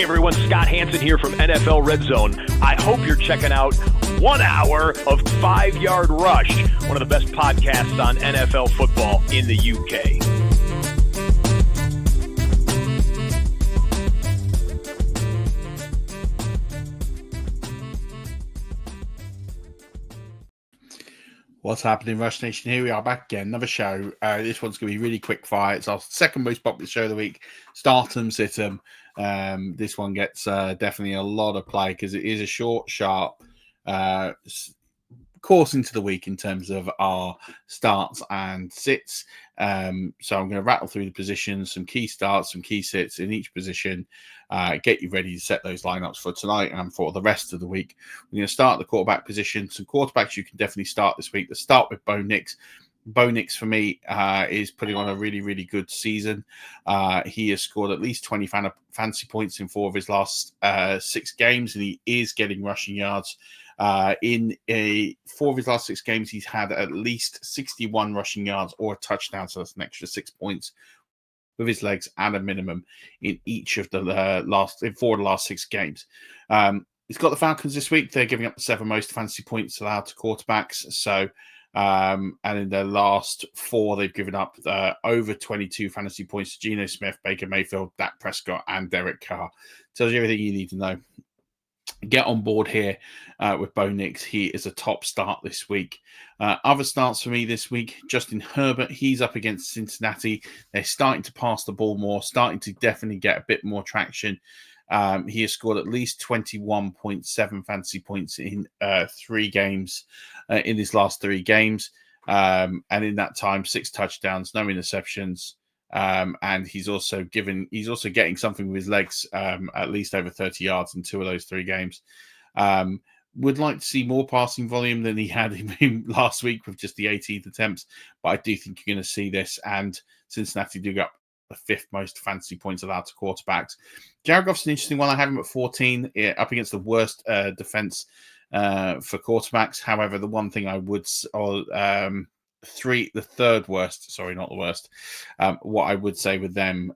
everyone, Scott Hanson here from NFL Red Zone. I hope you're checking out 1 hour of 5 Yard Rush, one of the best podcasts on NFL football in the UK. What's happening, Rush Nation? Here we are back again, another show. This one's going to be really quick fire. It's our second most popular show of the week. Start 'em, sit 'em. This one gets definitely a lot of play because it is a short, sharp course into the week in terms of our starts and sits. So I'm going to rattle through the positions, some key starts, some key sits in each position, get you ready to set those lineups for tonight and for the rest of the week. We're going to start the quarterback position. Some quarterbacks you can definitely start this week. Let's start with Bo Nix. Bo Nix, for me, is putting on a really, really good season. He has scored at least 20 fantasy points in 4 of his last 6 games, and he is getting rushing yards. In 4 of his last 6 games, he's had at least 61 rushing yards or a touchdown, so that's an extra 6 points with his legs and a minimum in each of the 4 of the last 6 games. He's got the Falcons this week. They're giving up the 7 most fantasy points allowed to quarterbacks. So, and in their last 4, they've given up over 22 fantasy points to Geno Smith, Baker Mayfield, Dak Prescott, and Derek Carr. Tells you everything you need to know. Get on board here with Bo Nix. He is a top start this week. Other starts for me this week, Justin Herbert. He's up against Cincinnati. They're starting to pass the ball more, starting to definitely get a bit more traction. He has scored at least 21.7 fantasy points in 3 games, in his last 3 games. And in that time, 6 touchdowns, no interceptions. And he's also getting something with his legs, at least over 30 yards in 2 of those 3 games. Would like to see more passing volume than he had in last week with just the 18th attempts, but I do think you're going to see this. And Cincinnati do get the 5th most fantasy points allowed to quarterbacks. Jared Goff's an interesting one. I have him at 14, up against the worst defense for quarterbacks. However, the one thing I would, the 3rd worst, sorry, not the worst. What I would say with them,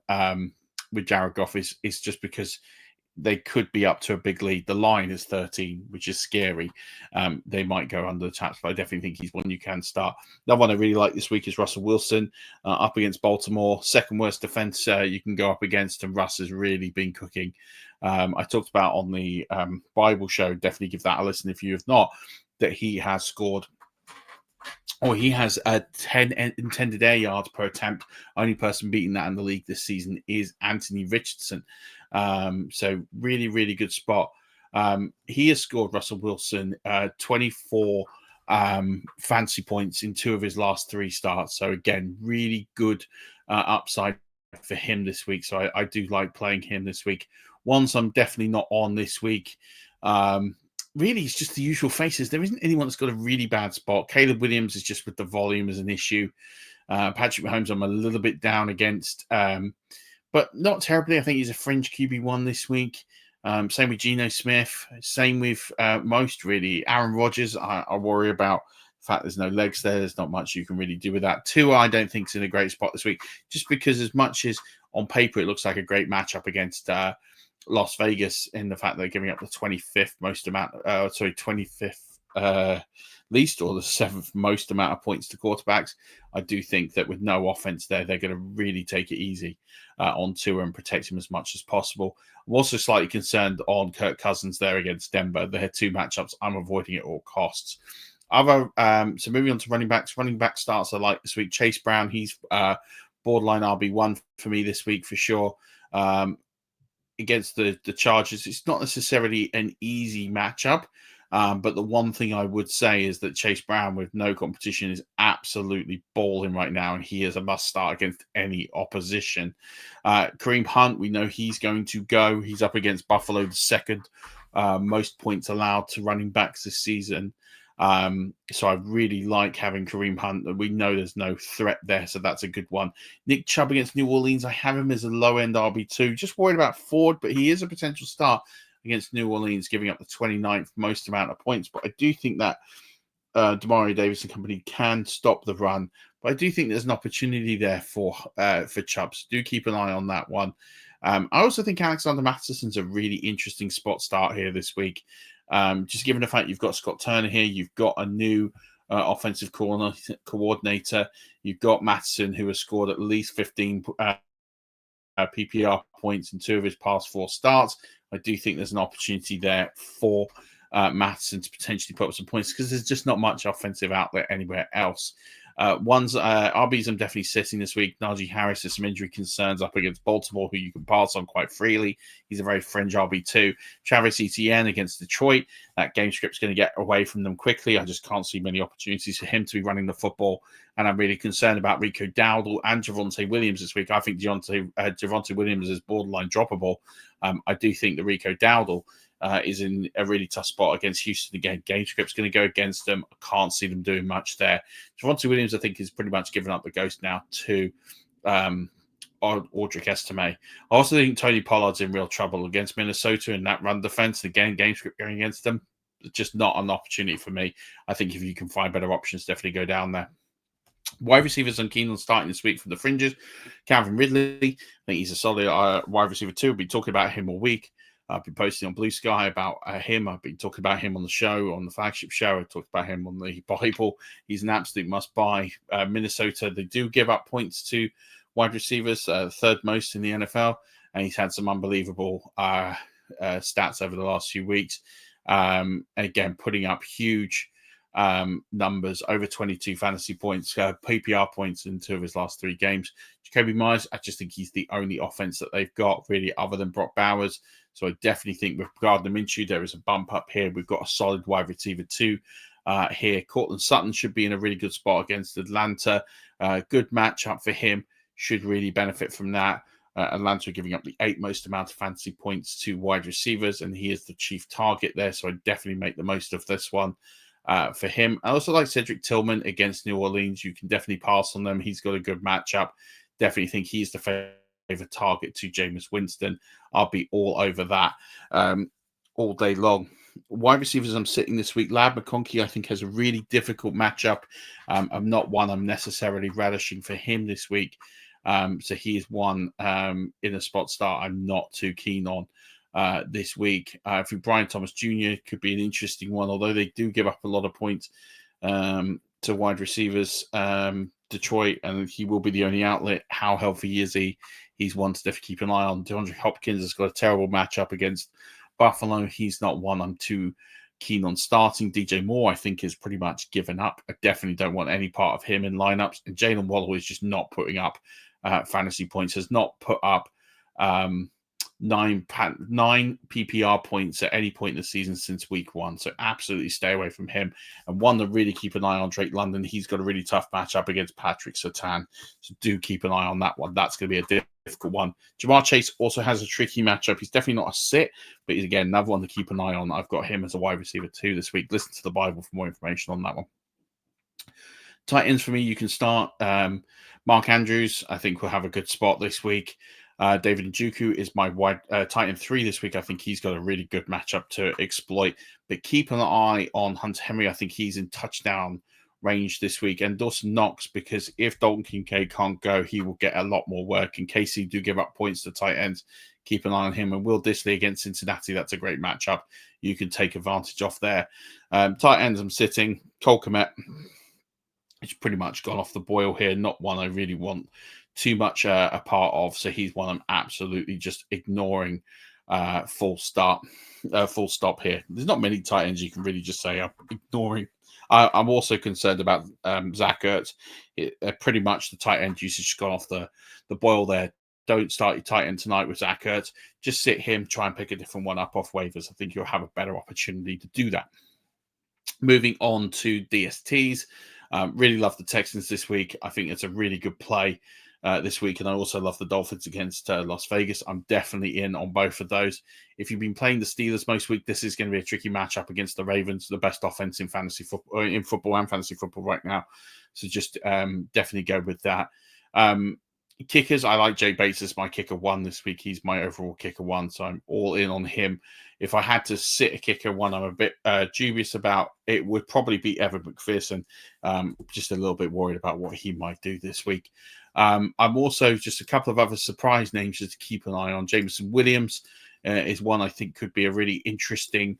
with Jared Goff is just because they could be up to a big lead. The line is 13, which is scary. They might go under the chaps, but I definitely think he's one you can start. Another one I really like this week is Russell Wilson, up against Baltimore. 2nd worst defense you can go up against, and Russ has really been cooking. I talked about on the Bible show, definitely give that a listen if you have not, that he has scored, or he has 10 intended air yards per attempt. Only person beating that in the league this season is Anthony Richardson. So really, really good spot. He has scored, Russell Wilson, 24 fantasy points in 2 of his last 3 starts. So again, really good upside for him this week. So I do like playing him this week. Ones I'm definitely not on this week. Really, it's just the usual faces. There isn't anyone that's got a really bad spot. Caleb Williams is just with the volume as an issue. Patrick Mahomes, I'm a little bit down against, but not terribly. I think he's a fringe QB1 this week. Same with Geno Smith. Same with most, really. Aaron Rodgers, I worry about the fact there's no legs there. There's not much you can really do with that. Tua, I don't think is in a great spot this week, just because as much as on paper it looks like a great matchup against Las Vegas, in the fact they're giving up the 25th most amount, 25th least or the 7th most amount of points to quarterbacks. I do think that with no offense there, they're going to really take it easy on Tua and protect him as much as possible. I'm also slightly concerned on Kirk Cousins there against Denver. They had 2 matchups. I'm avoiding it at all costs. So moving on to running backs. Running back starts I like this week. Chase Brown, he's borderline RB1 for me this week for sure. Against the Chargers, it's not necessarily an easy matchup, but the one thing I would say is that Chase Brown, with no competition, is absolutely balling right now, and he is a must start against any opposition. Kareem Hunt, we know he's going to go. He's up against Buffalo, the 2nd most points allowed to running backs this season. So I really like having Kareem Hunt. We know there's no threat there, so that's a good one. Nick Chubb against New Orleans, I have him as a low-end RB2. Just worried about Ford, but he is a potential start against New Orleans, giving up the 29th most amount of points. But I do think that Demario Davis and company can stop the run. But I do think there's an opportunity there for Chubb. So do keep an eye on that one. I also think Alexander Mattisson's a really interesting spot start here this week. Just given the fact you've got Scott Turner here, you've got a new offensive coordinator, you've got Mattison, who has scored at least 15 PPR points in 2 of his past 4 starts. I do think there's an opportunity there for Mattison to potentially put up some points because there's just not much offensive outlet anywhere else. RBs I'm definitely sitting this week. Najee Harris has some injury concerns up against Baltimore, who you can pass on quite freely. He's a very fringe RB2. Travis Etienne against Detroit. That game script's going to get away from them quickly. I just can't see many opportunities for him to be running the football. And I'm really concerned about Rico Dowdle and Javonte Williams this week. I think Javonte Williams is borderline droppable. I do think that Rico Dowdle is in a really tough spot against Houston again. Game script's going to go against them. I can't see them doing much there. Javonte Williams, I think, is pretty much given up the ghost now to Audric Estime. I also think Tony Pollard's in real trouble against Minnesota in that run defense. Again, game script going against them. Just not an opportunity for me. I think if you can find better options, definitely go down there. Wide receivers I'm keen on starting this week from the fringes. Calvin Ridley, I think he's a solid wide receiver too. We'll be talking about him all week. I've been posting on Blue Sky about him. I've been talking about him on the show, on the flagship show. I talked about him on the Bible. He's an absolute must-buy. Minnesota, they do give up points to wide receivers, third most in the NFL, and he's had some unbelievable stats over the last few weeks. Again, putting up huge numbers, over 22 fantasy points, PPR points in 2 of his last 3 games. Jacoby Myers, I just think he's the only offense that they've got, really, other than Brock Bowers. So I definitely think with Gardner Minshew, there is a bump up here. We've got a solid wide receiver too here. Cortland Sutton should be in a really good spot against Atlanta. Good matchup for him. Should really benefit from that. Atlanta are giving up the 8th most amount of fantasy points to wide receivers, and he is the chief target there. So I definitely make the most of this one for him. I also like Cedric Tillman against New Orleans. You can definitely pass on them. He's got a good matchup. Definitely think he's the favorite target to Jameis Winston. I'll be all over that all day long. Wide receivers I'm sitting this week. Lab McConkey, I think, has a really difficult matchup. I'm not one I'm necessarily relishing for him this week. So he is one in a spot start I'm not too keen on this week. I think Brian Thomas Jr. could be an interesting one, although they do give up a lot of points to wide receivers. Detroit, and he will be the only outlet. How healthy is he? He's one to definitely keep an eye on. DeAndre Hopkins has got a terrible matchup against Buffalo. He's not one I'm too keen on starting. DJ Moore, I think, is pretty much given up. I definitely don't want any part of him in lineups. And Jalen Waddle is just not putting up fantasy points, has not put up 9 PPR points at any point in the season since week 1. So absolutely stay away from him. And one to really keep an eye on, Drake London. He's got a really tough matchup against Patrick Surtain. So do keep an eye on that one. That's going to be a difficult one. Jamar Chase also has a tricky matchup. He's definitely not a sit, but he's, again, another one to keep an eye on. I've got him as a wide receiver too this week. Listen to the Bible for more information on that one. Tight ends for me, you can start. Mark Andrews, I think, will have a good spot this week. David Njoku is my wide tight end 3 this week. I think he's got a really good matchup to exploit. But keep an eye on Hunter Henry. I think he's in touchdown range this week. And Dawson Knox, because if Dalton Kincaid can't go, he will get a lot more work. In case he do give up points to tight ends, keep an eye on him. And Will Dissly against Cincinnati, that's a great matchup. You can take advantage off there. Tight ends, I'm sitting. Cole Kmet, it's pretty much gone off the boil here. Not one I really want too much a part of. So he's one I'm absolutely just ignoring. Full stop here. There's not many tight ends you can really just say I'm ignoring. I'm also concerned about Zach Ertz. Pretty much the tight end usage has gone off the boil there. Don't start your tight end tonight with Zach Ertz. Just sit him, try and pick a different one up off waivers. I think you'll have a better opportunity to do that. Moving on to DSTs. Really love the Texans this week. I think it's a really good play this week. And I also love the Dolphins against Las Vegas. I'm definitely in on both of those. If you've been playing the Steelers most week, this is going to be a tricky matchup against the Ravens, the best offense in fantasy football, in football and fantasy football right now. So just definitely go with that. Kickers, I like Jay Bates as my kicker 1 this week. He's my overall kicker 1, so I'm all in on him. If I had to sit a kicker 1 I'm a bit dubious about, it would probably be Evan McPherson. Just a little bit worried about what he might do this week. I'm also just a couple of other surprise names just to keep an eye on. Jameson Williams is one I think could be a really interesting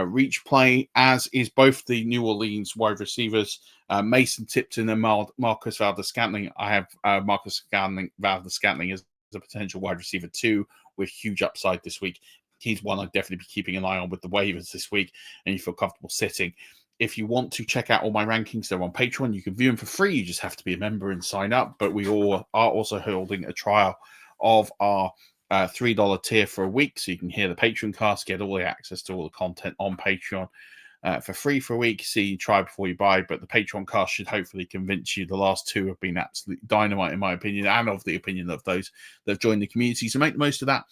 reach play, as is both the New Orleans wide receivers, Mason Tipton and Marcus Valdes-Scantling. I have Marcus Valdes-Scantling as a potential wide receiver too, with huge upside this week. He's one I'd definitely be keeping an eye on with the waivers this week, and you feel comfortable sitting. If you want to check out all my rankings, they're on Patreon. You can view them for free. You just have to be a member and sign up. But we all are also holding a trial of our $3 tier for a week, so you can hear the Patreon cast, get all the access to all the content on Patreon for free for a week. See, try before you buy. But the Patreon cast should hopefully convince you. The last two have been absolute dynamite, in my opinion, and of the opinion of those that have joined the community. So make the most of that.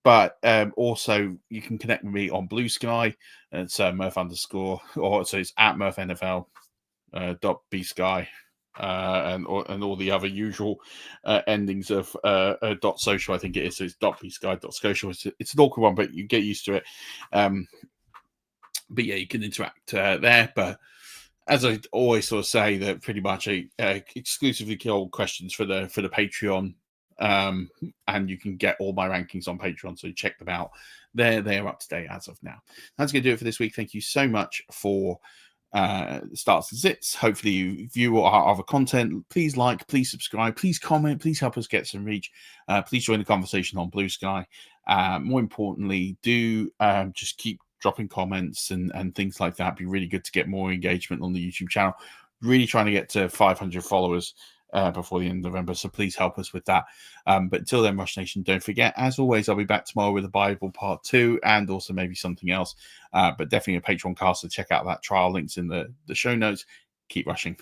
But also, you can connect with me on Blue Sky. It's Murph _, or so it's at Murph NFL .bsky, and all the other usual endings of .social. I think it is. So it's .bsky.social. It's an awkward one, but you get used to it. But yeah, you can interact there. But as I always sort of say, that pretty much exclusively kill questions for the Patreon. And you can get all my rankings on Patreon, so check them out. They're up to date as of now. That's going to do it for this week. Thank you so much for starts and sits. Hopefully you view our other content. Please like, please subscribe, please comment, please help us get some reach. Please join the conversation on Blue Sky. More importantly, do just keep dropping comments and things like that. It'd be really good to get more engagement on the YouTube channel. Really trying to get to 500 followers before the end of November, so please help us with that. But until then, Rush Nation, don't forget, as always, I'll be back tomorrow with the Bible Part 2 and also maybe something else, but definitely a Patreon cast, so check out that trial. Links in the show notes. Keep rushing.